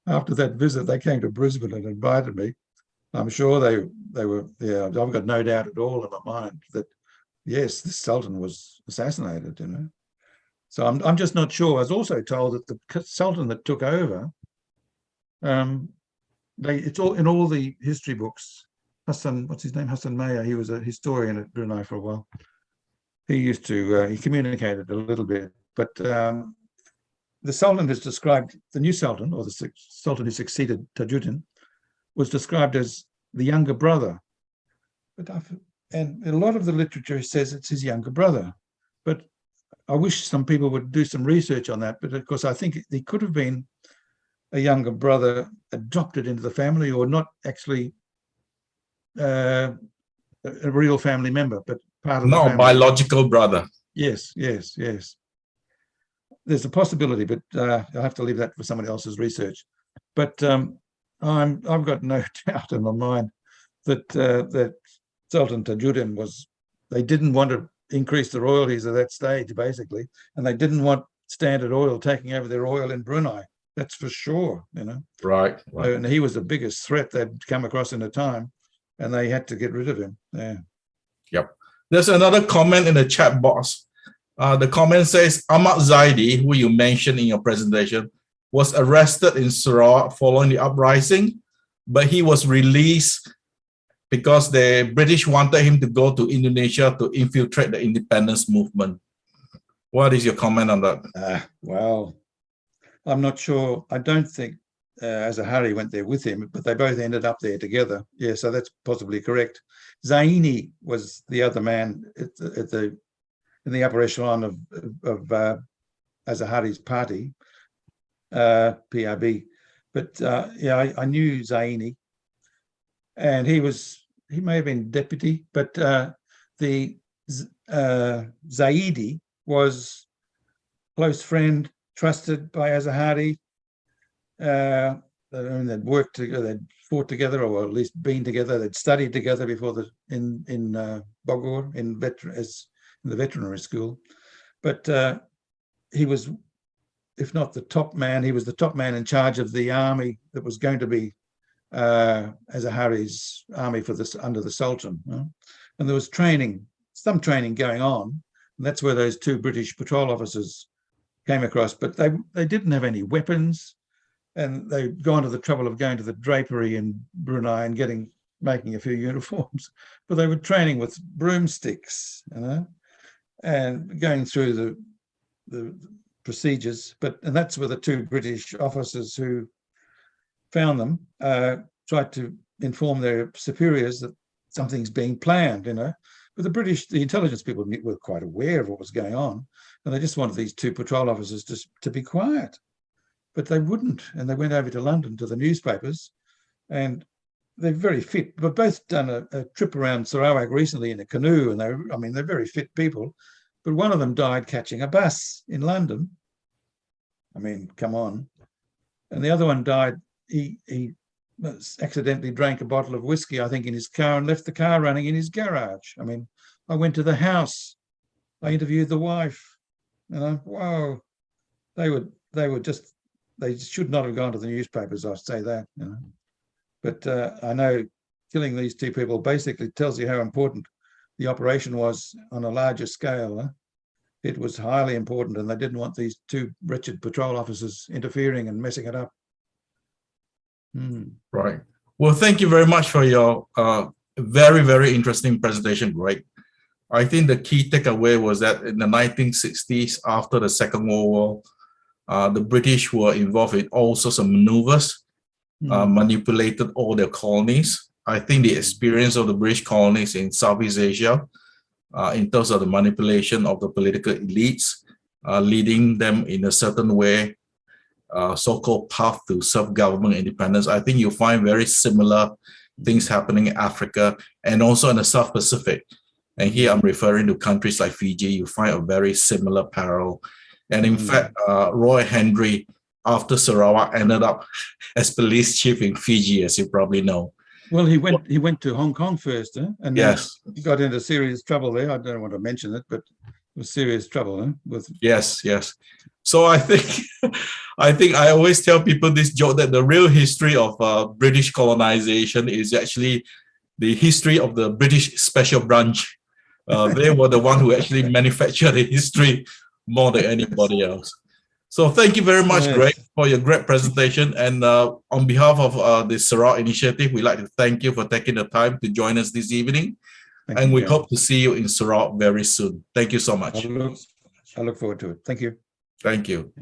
after that visit they came to Brisbane and invited me. I'm sure they were. Yeah, I've got no doubt at all in my mind that yes, this Sultan was assassinated. So I'm just not sure. I was also told that the Sultan that took over, it's all in all the history books. Hassan, what's his name? Hassan Maya. He was a historian at Brunei for a while. He used to he communicated a little bit, but the Sultan is described, the new Sultan, or the Sultan who succeeded Tajudin, was described as the younger brother. And a lot of the literature says it's his younger brother. But I wish some people would do some research on that. But of course, I think he could have been a younger brother adopted into the family, or not actually a real family member, but part of the family. No, biological brother. Yes. There's a possibility, but I'll have to leave that for somebody else's research. But I've got no doubt in my mind that that Sultan Tajudin they didn't want to increase the royalties at that stage, basically, and they didn't want Standard Oil taking over their oil in Brunei. That's for sure, Right. And he was the biggest threat they'd come across in a time, and they had to get rid of him. Yeah. Yep. There's another comment in the chat box. The comment says Ahmad Zaidi, who you mentioned in your presentation, was arrested in Sarawak following the uprising, but he was released because the British wanted him to go to Indonesia to infiltrate the independence movement. What is your comment on that? Well, I'm not sure. I don't think Azahari went there with him, but they both ended up there together. Yeah, so that's possibly correct. Zaini was the other man in the upper echelon of Azahari's party, PRB. But yeah, I knew Zaini, and he may have been deputy, but the Zaidi was close friend, trusted by Azahari. They'd worked together, they'd fought together, or at least been together. They'd studied together before in Bogor in the veterinary school. But he was, if not the top man, he was the top man in charge of the army that was going to be Azahari's army under the Sultan. And there was some training going on, and that's where those two British patrol officers came across. But they didn't have any weapons, and they'd gone to the trouble of going to the drapery in Brunei and making a few uniforms. But they were training with broomsticks, and going through the procedures. And that's where the two British officers who found them tried to inform their superiors that something's being planned, But the intelligence people were quite aware of what was going on, and they just wanted these two patrol officers to be quiet. But they wouldn't, and they went over to London to the newspapers, and they're very fit. But both done a trip around Sarawak recently in a canoe, and they're very fit people. But one of them died catching a bus in London. I mean, come on. And the other one died. He accidentally drank a bottle of whiskey, I think, in his car, and left the car running in his garage. I mean, I went to the house. I interviewed the wife. Wow. They should not have gone to the newspapers, I say that. But I know killing these two people basically tells you how important the operation was on a larger scale. It was highly important, and they didn't want these two wretched patrol officers interfering and messing it up. Right. Well, thank you very much for your very, very interesting presentation, Greg. I think the key takeaway was that in the 1960s, after the Second World War, the British were involved in all sorts of maneuvers, manipulated all their colonies. I think the experience of the British colonies in Southeast Asia, in terms of the manipulation of the political elites, leading them in a certain way, so-called path to self-government independence. I think you'll find very similar things happening in Africa and also in the South Pacific. And here I'm referring to countries like Fiji. You find a very similar parallel. And in fact, Roy Henry, after Sarawak, ended up as police chief in Fiji, as you probably know. Well, he went to Hong Kong first, and yes, he got into serious trouble there. I don't want to mention it, but it was serious trouble. Yes. So I think I always tell people this joke that the real history of British colonization is actually the history of the British Special Branch. They were the one who actually manufactured the history more than anybody else. So thank you very much, Greg, for your great presentation. And on behalf of the Sarawak initiative, we'd like to thank you for taking the time to join us this evening. And we hope to see you in Sarawak very soon. Thank you so much. I look forward to it. Thank you. Thank you.